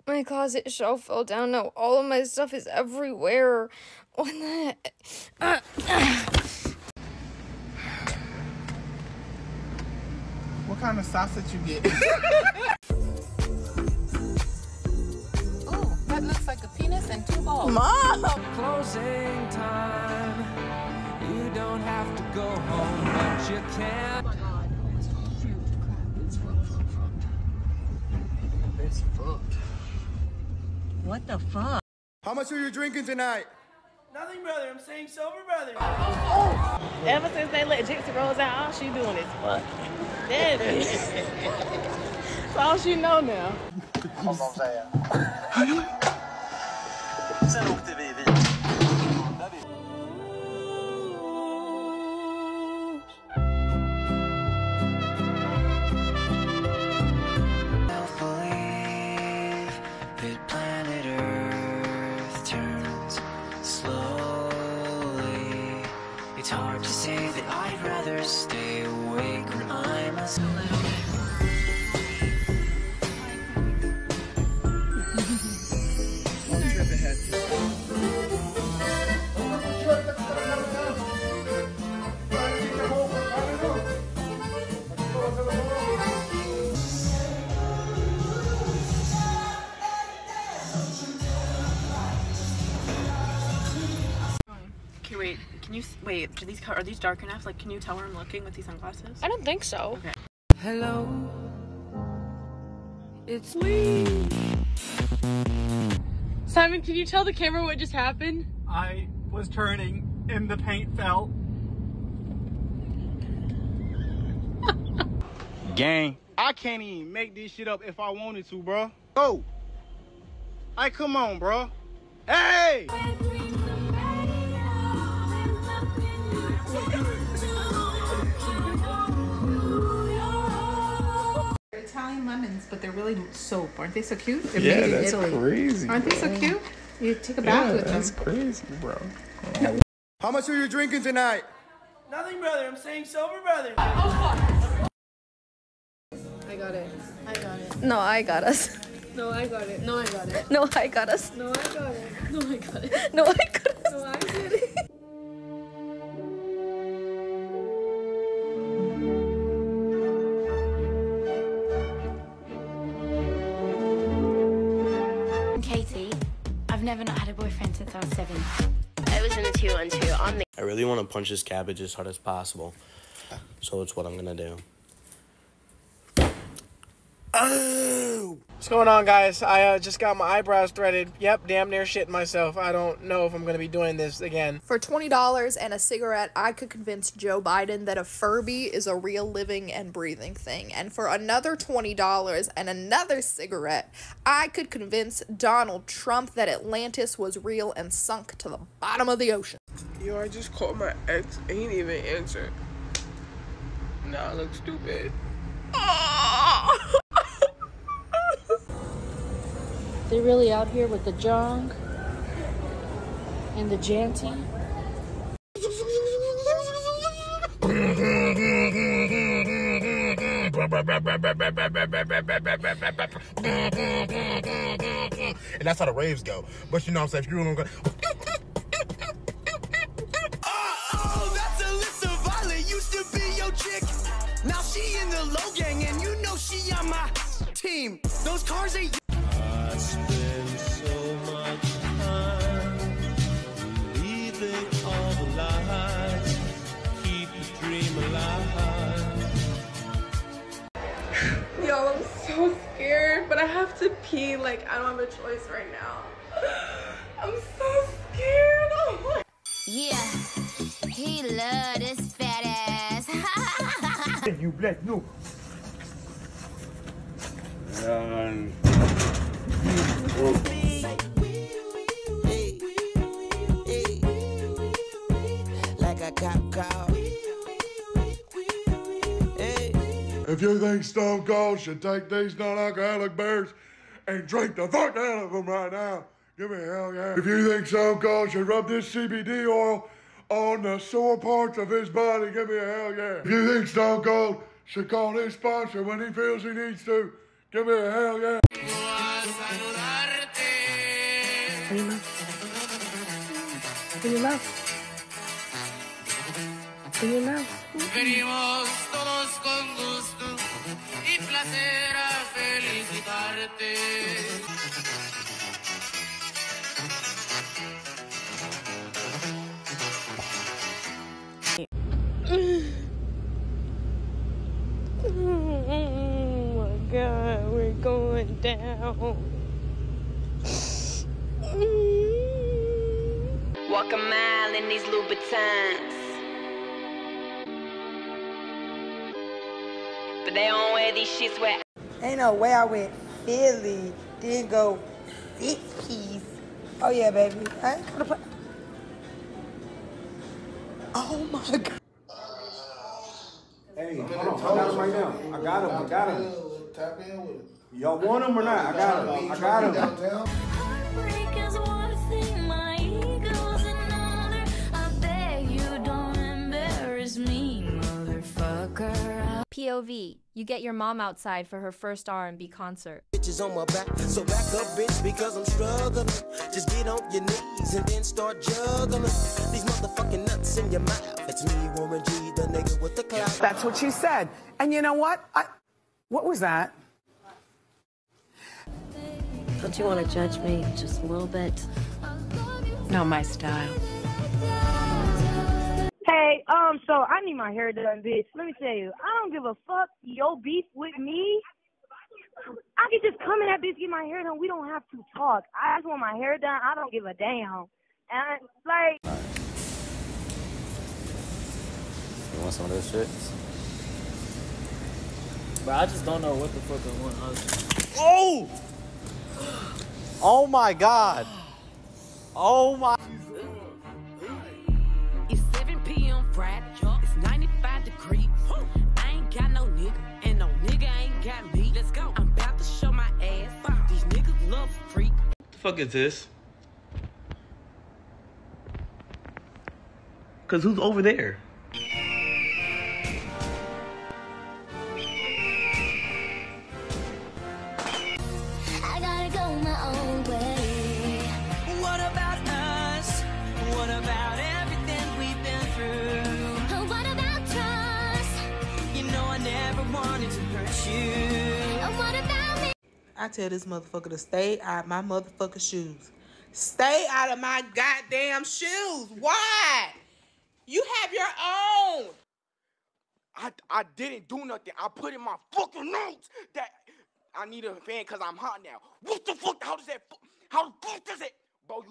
My closet shelf fell down. Now all of my stuff is everywhere. What the heck? What kind of sausage you get? Oh, that looks like a penis and 2 balls. Mom! Closing time. You don't have to go home, but you can. Oh my god. It's fucked. What the fuck? How much are you drinking tonight? Nothing, brother. I'm saying sober, brother. Ever since they let Gypsy Rose out, all she doing is fuck. That bitch. That's all she know now. Som de säger. Sen åkte vi vidare. It's hard to say that I'd rather stay awake when I'm asleep. Okay, wait. Can you wait? Are these dark enough? Like, can you tell where I'm looking with these sunglasses? I don't think so. Okay. Hello, it's me. Simon, can you tell the camera what just happened? I was turning and the paint fell. Gang, I can't even make this shit up if I wanted to, bro. Go. Hey, come on, bro. Hey! Italian lemons, but they're really soap. Aren't they so cute? They're Yeah, made in that's Italy. crazy. Aren't they so cute? You take a bath with them. That's crazy, bro. How much are you drinking tonight? Nothing, brother. I'm saying sober, brother. I got it. I got it. No, I got us. No, I got it. No, I got it. No, I got us. No, I got it. No, I got it. No, I got us. No, I got it. Katie, I've never not had a boyfriend since I was 7. I was in a 2-on-2. I really want to punch this cabbage as hard as possible, so it's what I'm gonna do. Oh! What's going on, guys? I just got my eyebrows threaded. Yep, damn near shitting myself. I don't know if I'm going to be doing this again. For $20 and a cigarette, I could convince Joe Biden that a Furby is a real living and breathing thing. And for another $20 and another cigarette, I could convince Donald Trump that Atlantis was real and sunk to the bottom of the ocean. Yo, I just called my ex. He didn't even answer. Nah, I look stupid. They really out here with the junk and the janty. And that's how the raves go. But you know what I'm saying? If you're gonna go. Oh, that's Alyssa Violet. Used to be your chick. Now she in the low gang, and you know she on my team. Those cars ain't. I spend so much time believing all the lies. Keep the dream alive. Yo, I'm so scared, but I have to pee. Like, I don't have a choice right now. I'm so scared. Oh my. Yeah, he love this fat ass. You black, no. Like a cop car. If you think Stone Cold should take these non-alcoholic beers and drink the fuck out of them right now, give me a hell yeah. If you think Stone Cold should rub this CBD oil on the sore parts of his body, give me a hell yeah. If you think Stone Cold should call his sponsor when he feels he needs to, give me a hell yeah. mouth. In your mouth. Venimos todos con gusto y placer a felicitarte. Oh my God, we're going down. Walk a mile in these Louboutins, but they don't wear these shits where. Ain't no way I went Philly, then go 6 keys. Oh yeah, baby. I ain't gonna put. Oh my God. Hey, hold on. I got him right now. I got him. Tap in with him. Y'all want him or not? I got him. Heartbreakers wanna see my ego's another. I beg you don't embarrass me, motherfucker. POV, you get your mom outside for her first R&B concert. Bitches on my back, so back up, bitch, because I'm struggling. Just get on your knees and then start juggling these motherfucking nuts in your mouth. It's me, Warren G, the nigga with the clout. That's what you said. And you know what? What was that? Don't you want to judge me just a little bit? Not my style. Hey, so I need my hair done, bitch. Let me tell you, I don't give a fuck your beef with me. I can just come in that bitch, get my hair done. We don't have to talk. I just want my hair done. I don't give a damn. And like. You want some of those shits? Bro, I just don't know what the fuck I want. Oh! Oh my God! Oh my. It's 7 p.m. Friday, it's 95 degrees. I ain't got no nigga, and no nigga ain't got me. Let's go. I'm about to show my ass. These niggas love freak. What the fuck is this? Cause who's over there? I gotta go my own way. What about us? What about everything we've been through? What about trust? You know I never wanted to hurt you. What about me? I tell this motherfucker to stay out my motherfucking shoes. Stay out of my goddamn shoes. Why? You have your own. I didn't do nothing. I put in my fucking notes that I need a fan because I'm hot now. What the fuck? How the fuck does it? Bro,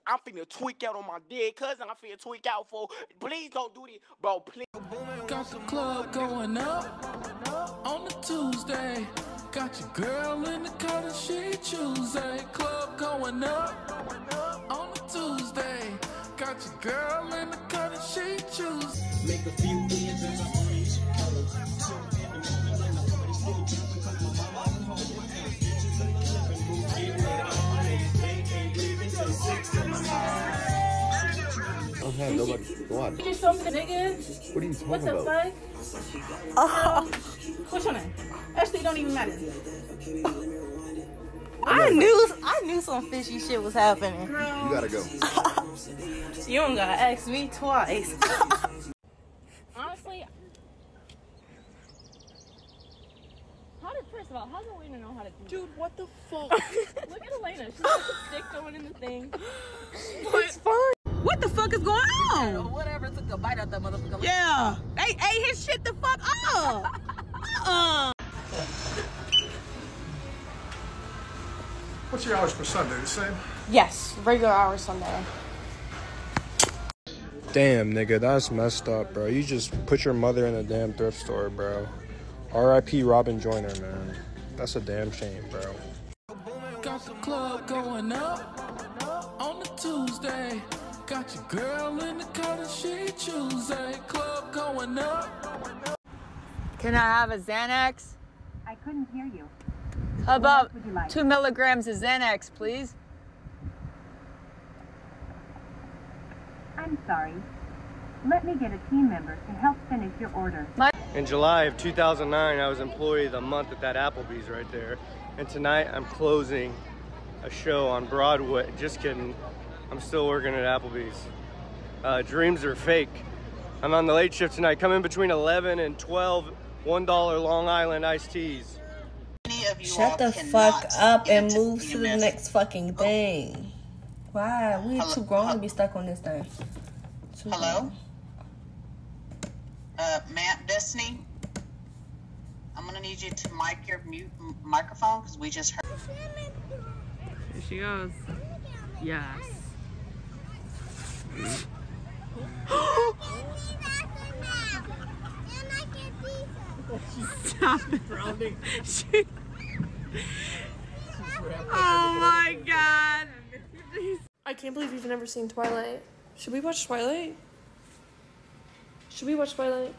I'm finna tweak out on my dead cousin. I'm finna tweak out for. Please don't do this. Bro, please. Got the club going up on the Tuesday. Got your girl in the cut and she Tuesday. Club going up on the Tuesday. Got your girl in the cut and she Tuesday. Make a few wins as a orange color. I don't have nobody. What? You do something, nigga. What are you talking What the about? fuck? What's your name? Actually, it don't even matter. I knew some fishy shit was happening. Girl. You gotta go. You don't gotta ask me twice. Honestly, first of all, how does Elena know how to do that? Dude, what the fuck? Look at Elena. She's got the stick going in the thing. It's fun. What the fuck is going on? Whatever took a bite out that motherfucker. Yeah. They ate his shit the fuck up. What's your hours for Sunday? The same? Yes, regular hours Sunday. Damn, nigga, that's messed up, bro. You just put your mother in a damn thrift store, bro. R.I.P. Robin Joyner, man. That's a damn shame, bro. Got the club going up on the Tuesday. Got your girl in the cut and she Tuesday. Club going up. Can I have a Xanax? I couldn't hear you. How about What would you like? 2 milligrams of Xanax, please? I'm sorry. Let me get a team member to help finish your order. In July of 2009, I was employee of the month at that Applebee's right there. And tonight, I'm closing a show on Broadway. Just kidding. I'm still working at Applebee's. dreams are fake. I'm on the late shift tonight, coming between 11 and 12 $1 Long Island iced teas. Shut the fuck up and move to the next fucking thing. Why? We're too grown to be stuck on this thing. Hello? Ma'am, Destiny? I'm gonna need you to mic your microphone because we just heard. Here she goes. Yes. Stop it. Oh my god. I can't believe you've never seen Twilight. Should we watch Twilight? Should we watch Twilight?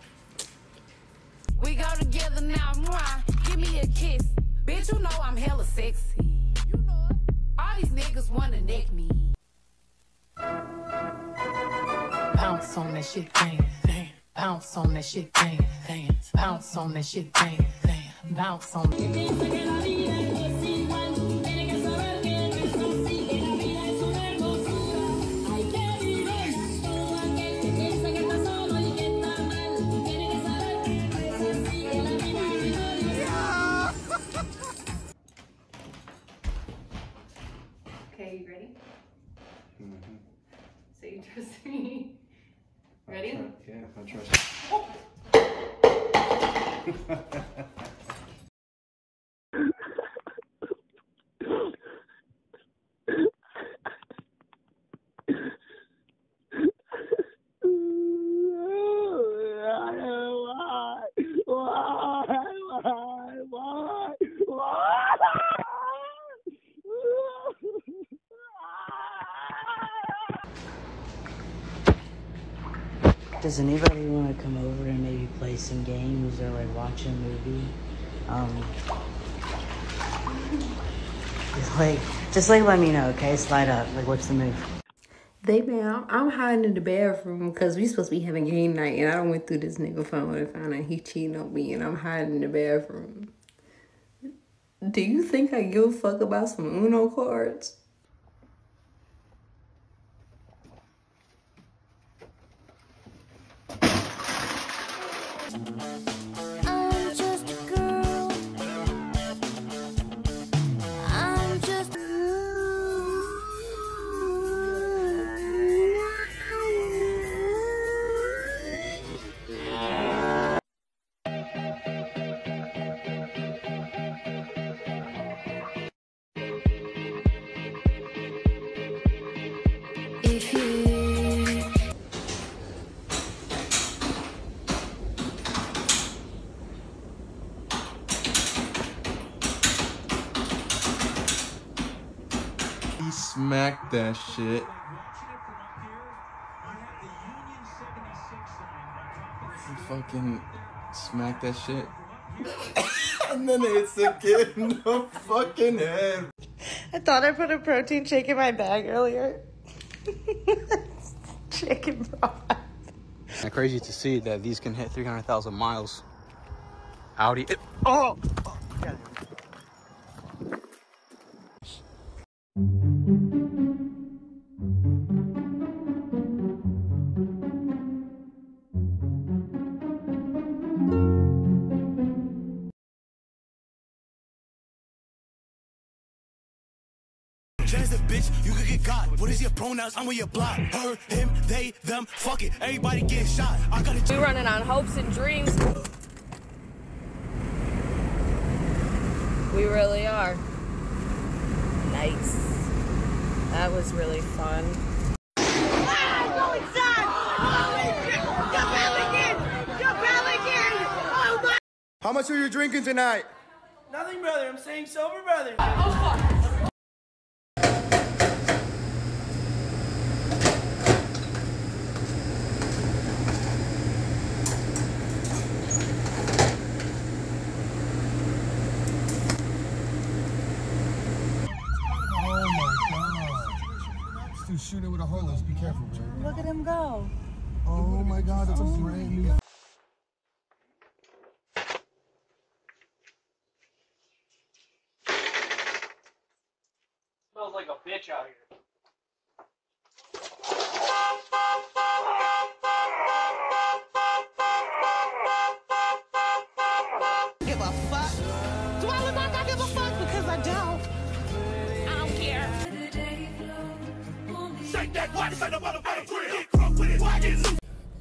We go together now, mwah. Give me a kiss. Bitch, you know I'm hella sexy. You know it. All these niggas wanna neck me. Bounce on that shit, dance, dance. Bounce on that shit, dance, dance. Bounce on that shit, dance, dance. Bounce on Okay, you ready? So you trust me. Ready? Yeah, I trust Does anybody want to come over and maybe play some games or like watch a movie? Just let me know, okay? Slide up. Like, what's the move? Baby, I'm hiding in the bathroom because we supposed to be having game night, and I done went through this nigga phone and found out he cheating on me, and I'm hiding in the bathroom. Do you think I give a fuck about some Uno cards? I'm just a girl. I'm just if you smack that shit. Fucking smack that shit. And then it's a kid in the fucking head. I thought I put a protein shake in my bag earlier. Chicken broth. It's crazy to see that these can hit 300,000 miles. Audi. Oh! As a bitch, you could get got. What is your pronouns? I'm with your block. Her, him, they, them, fuck it. Everybody getting shot. I gotta. We running on hopes and dreams. We really are. Nice. That was really fun. Go inside! You're Pelican! Oh my! How much are you drinking tonight? Nothing, brother. I'm saying sober, brother. Oh, fuck. Shooting with a hose. Be careful, bro. Look at him go. Oh my God, it's a brand new. Smells like a bitch out here.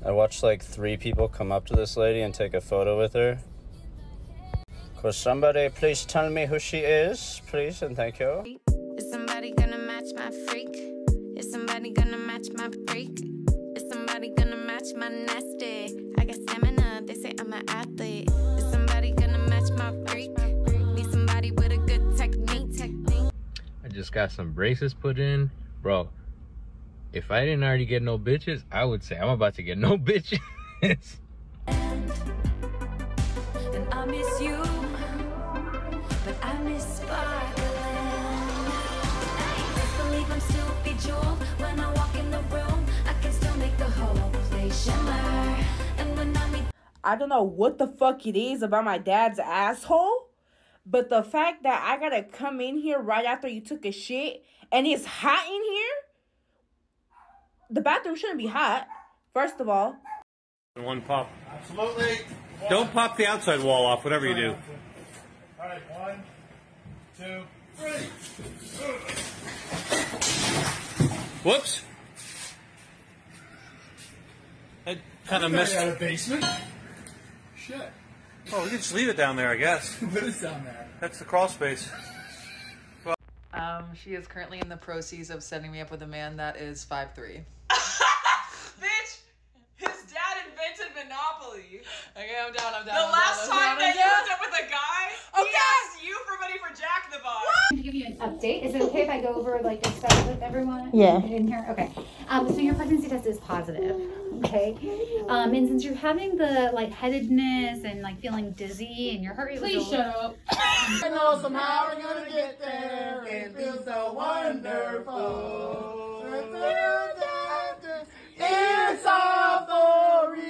I watched like 3 people come up to this lady and take a photo with her. Could somebody please tell me who she is, please, and thank you. Is somebody gonna match my freak? Is somebody gonna match my freak? Is somebody gonna match my nasty? I got stamina, they say I'm an athlete. Is somebody gonna match my freak? Need somebody with a good technique. I just got some braces put in. Bro, if I didn't already get no bitches, I would say I'm about to get no bitches. And I miss you, but I miss sparkling. Just believe I'm still bejeweled when I walk in the room. I can still make the whole place shimmer. And when I meet, I don't know what the fuck it is about my dad's asshole, but the fact that I gotta come in here right after you took a shit and it's hot in here. The bathroom shouldn't be hot, first of all. One pop. Absolutely. Don't pop the outside wall off, whatever you do. All right, 1, 2, 3. Whoops. That kind of messed. Out of basement. Shit. Oh, we can just leave it down there, I guess. What is down there? That's the crawl space. She is currently in the process of setting me up with a man that is 5'3". Bitch, his dad invented Monopoly. Okay, I'm down. The last time that you hooked up with a guy, he asked you for money for Jack the Box. To give you an update, is it okay if I go over like this stuff with everyone? Yeah. In here, okay. So your pregnancy test is positive, okay. And since you're having the lightheadedness and like feeling dizzy and your heart rate, please shut up. I know somehow we're gonna get there. It feels so wonderful. It's all for real.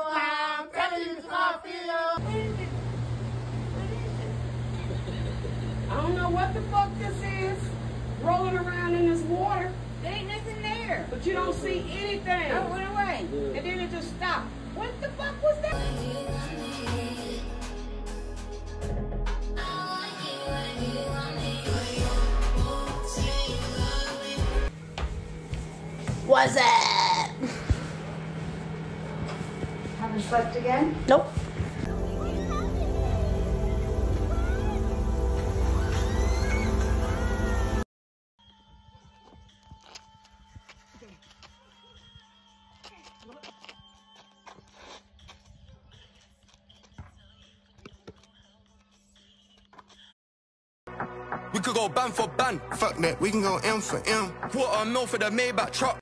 I'm telling you how I feel. I don't know what the fuck this is. Rolling around in this water. There ain't nothing there. But you don't see anything. I went away. And then it just stopped. What the fuck was that? What's up? Haven't slept again? Nope. We could go band for band. Fuck that, we can go M for M. Quarter mil for the Maybach truck.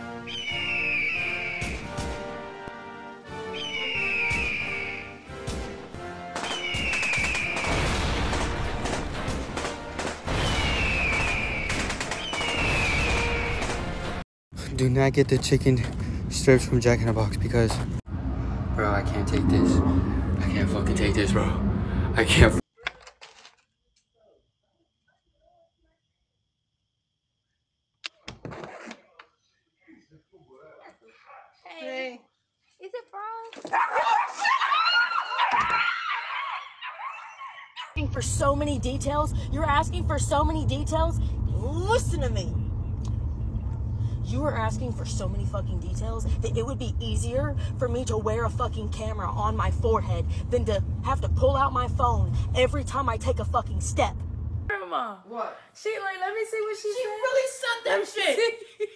Do not get the chicken strips from Jack in the Box because, bro, I can't take this. I can't fucking take this, bro. I can't. Hey. Is it bro? Asking for so many details. You're asking for so many details. Listen to me. You are asking for so many fucking details that it would be easier for me to wear a fucking camera on my forehead than to have to pull out my phone every time I take a fucking step. Grandma. What? She like, let me see what she said. She really sucked that shit. It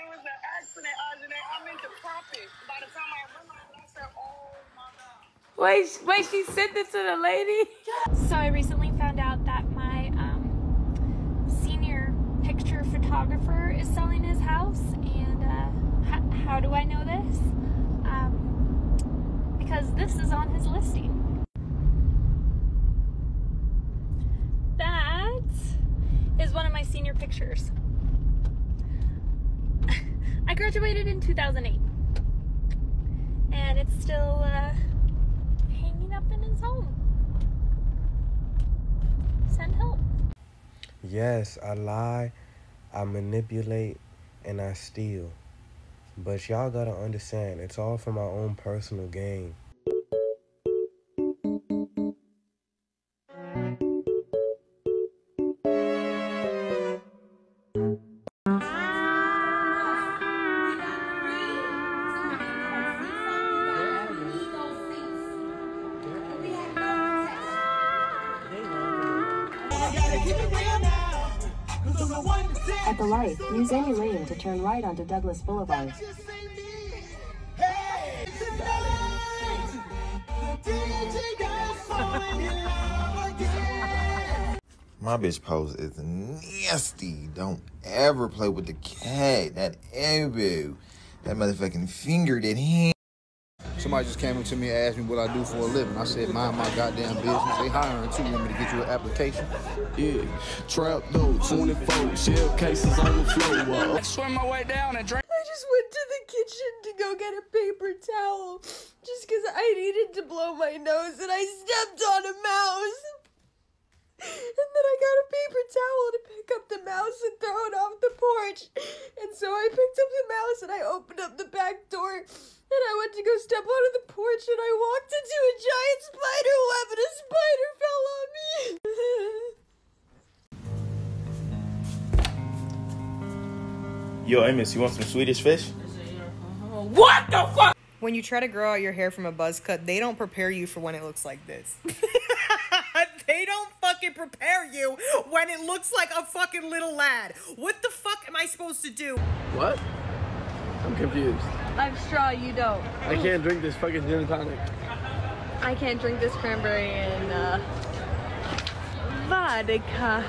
was an accident, Ajane. I meant to prop it. By the time I realized, I said, oh my God. Wait, she sent it to the lady? So I recently found out that my senior picture photographer is selling his house, and how do I know this? Because this is on his listing. That is one of my senior pictures. I graduated in 2008, and it's still hanging up in his home. Send help. Yes, I lie, I manipulate, and I steal. But y'all gotta understand, it's all for my own personal gain. At the light, use any lane to turn right onto Douglas Boulevard. My bitch pose is nasty. Don't ever play with the cat. That elbow. That motherfucking finger, that hand. Somebody just came up to me and asked me what I do for a living. I said, mind my goddamn business. They hiring too. Want me to get you an application? Yeah. Trap though, 24 shell cases on the floor. Swim my way down and drink. I just went to the kitchen to go get a paper towel just because I needed to blow my nose and I stepped on a mouse. And then I got a paper towel to pick up the mouse and throw it off the porch. And so I picked up the mouse and I opened up the back door and I went to go step onto the porch and I walked into a giant spider web and a spider fell on me. Yo, Amos, you want some Swedish fish? What the fuck? When you try to grow out your hair from a buzz cut, they don't prepare you for when it looks like this. They don't fucking prepare you when it looks like a fucking little lad. What the fuck am I supposed to do? What? I'm confused. I'm straw, you don't. I can't drink this fucking gin and tonic. I can't drink this cranberry and vodka.